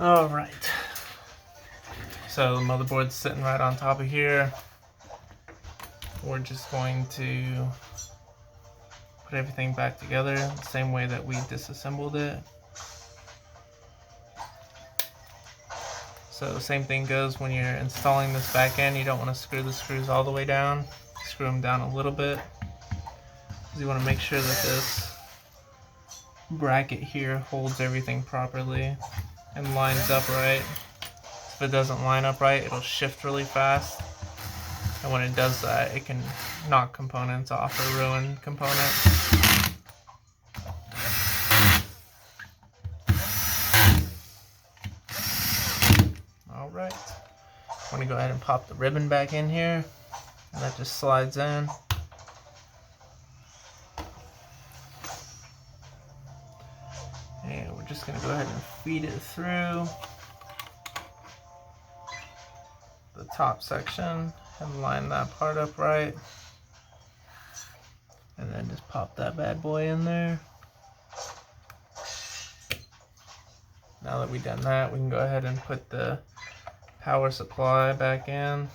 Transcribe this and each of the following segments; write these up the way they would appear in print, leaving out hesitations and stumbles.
Alright, so the motherboard's sitting right on top of here. We're just going to put everything back together the same way that we disassembled it. So same thing goes when you're installing this back end. You don't want to screw the screws all the way down. Screw them down a little bit, because you want to make sure that this bracket here holds everything properly and lines up right. If it doesn't line up right, it'll shift really fast, and when it does that, it can knock components off or ruin components. Alright, I'm going to go ahead and pop the ribbon back in here, and that just slides in. And we're just going to go ahead and feed it through the top section and line that part up right. And then just pop that bad boy in there. Now that we've done that, we can go ahead and put the power supply back in.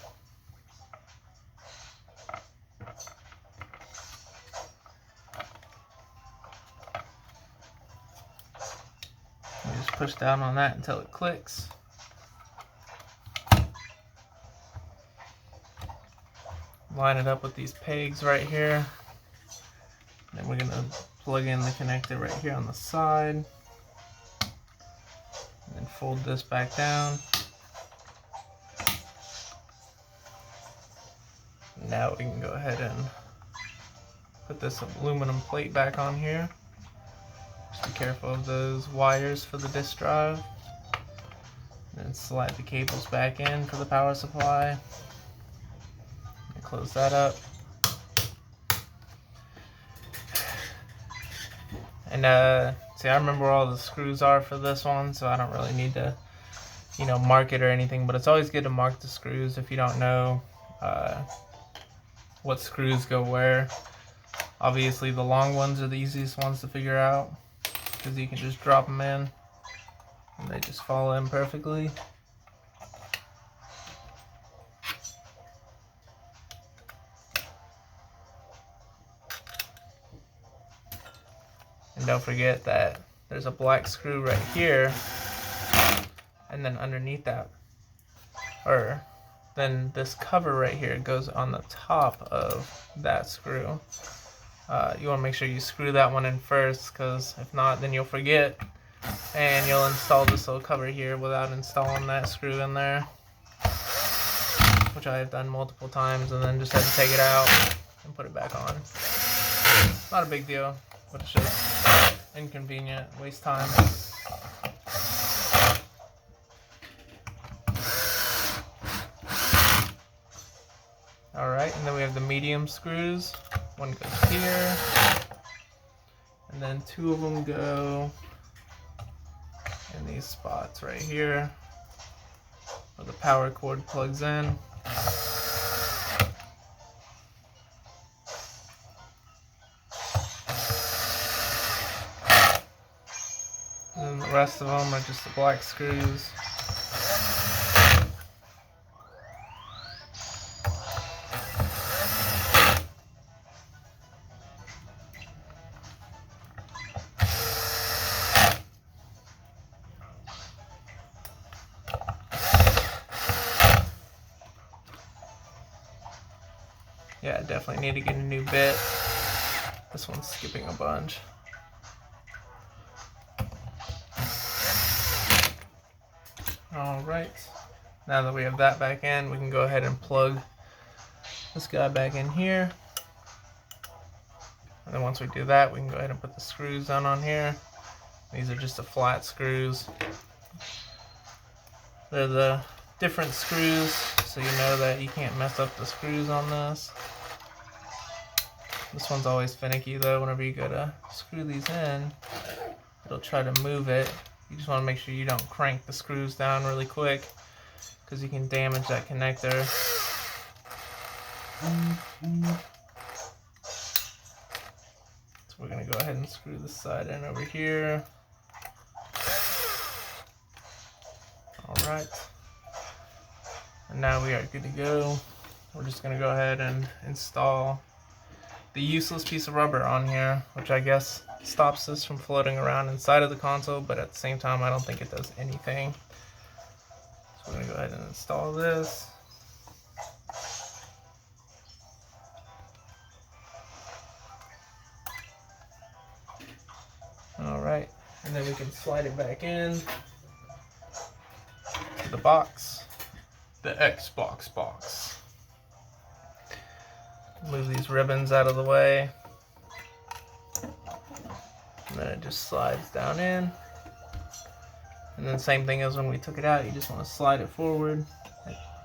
You just push down on that until it clicks. Line it up with these pegs right here. Then we're going to plug in the connector right here on the side. And then fold this back down. Now we can go ahead and put this aluminum plate back on here. Just be careful of those wires for the disk drive. And then slide the cables back in for the power supply. And close that up. And see, I remember where all the screws are for this one, so I don't really need to, mark it or anything. But it's always good to mark the screws if you don't know what screws go where. Obviously, the long ones are the easiest ones to figure out, because you can just drop them in and they just fall in perfectly. And don't forget that there's a black screw right here, and then underneath that, or then this cover right here goes on the top of that screw. You want to make sure you screw that one in first, because if not, then you'll forget and you'll install this little cover here without installing that screw in there, which I have done multiple times, and then just had to take it out and put it back on. Not a big deal, but it's just inconvenient, waste time. Alright, and then we have the medium screws. One goes here, and then two of them go in these spots right here where the power cord plugs in. And then the rest of them are just the black screws. Yeah, definitely need to get a new bit. This one's skipping a bunch. Alright, now that we have that back in, we can go ahead and plug this guy back in here. And then once we do that, we can go ahead and put the screws on here. These are just the flat screws. They're the different screws, so you know that you can't mess up the screws on this. This one's always finicky though. Whenever you go to screw these in, it'll try to move it. You just want to make sure you don't crank the screws down really quick, because you can damage that connector. So we're going to go ahead and screw this side in over here. Alright. And now we are good to go. We're just going to go ahead and install the useless piece of rubber on here, which I guess stops this from floating around inside of the console, but at the same time I don't think it does anything. So we're going to go ahead and install this. Alright, and then we can slide it back in to the box, the Xbox box. Move these ribbons out of the way, and then it just slides down in. And then same thing as when we took it out, you just want to slide it forward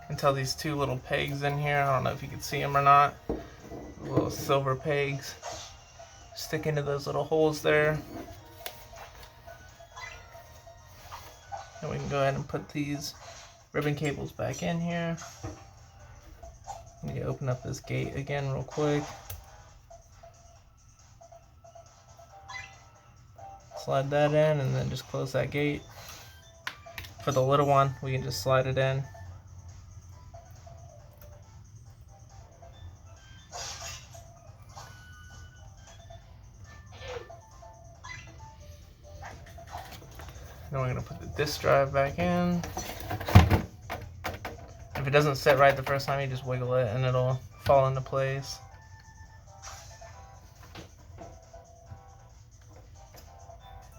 until these two little pegs in here, I don't know if you can see them or not, little silver pegs stick into those little holes there. And we can go ahead and put these ribbon cables back in here. Let me open up this gate again real quick. Slide that in and then just close that gate. For the little one, we can just slide it in. Then we're going to put the disk drive back in. If it doesn't sit right the first time, you just wiggle it and it'll fall into place.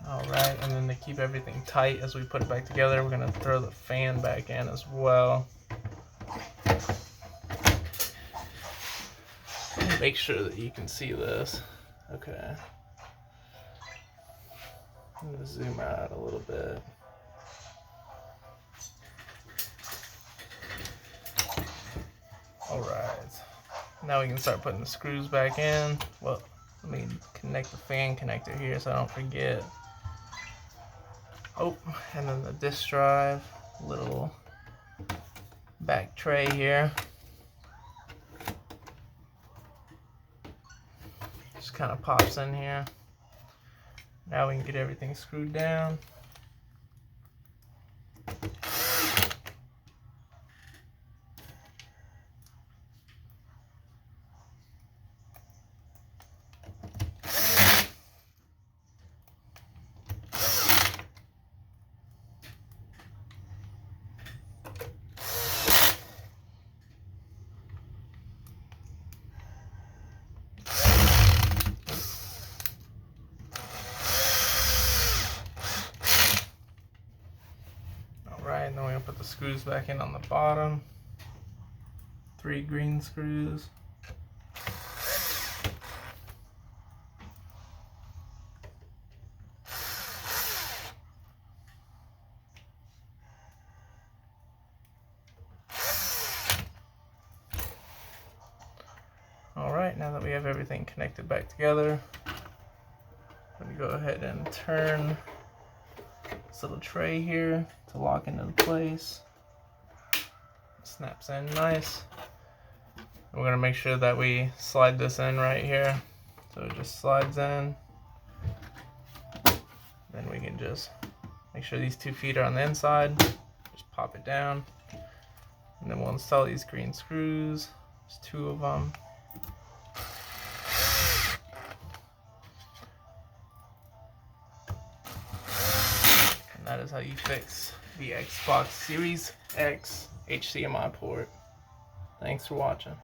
Alright, and then to keep everything tight as we put it back together, we're going to throw the fan back in as well. Make sure that you can see this. Okay. I'm going to zoom out a little bit. Alright, now we can start putting the screws back in. Well, let me connect the fan connector here so I don't forget. Oh, and then the disk drive, little back tray here. Just kind of pops in here. Now we can get everything screwed down. Alright, and then we're going to put the screws back in on the bottom. 3 green screws. Alright, now that we have everything connected back together, I'm going to go ahead and turn this little tray here to lock into place. Snaps in nice. And we're going to make sure that we slide this in right here. So it just slides in. Then we can just make sure these 2 feet are on the inside. Just pop it down. And then we'll install these green screws. There's 2 of them. And that is how you fix the Xbox Series X HDMI port. Thanks for watching.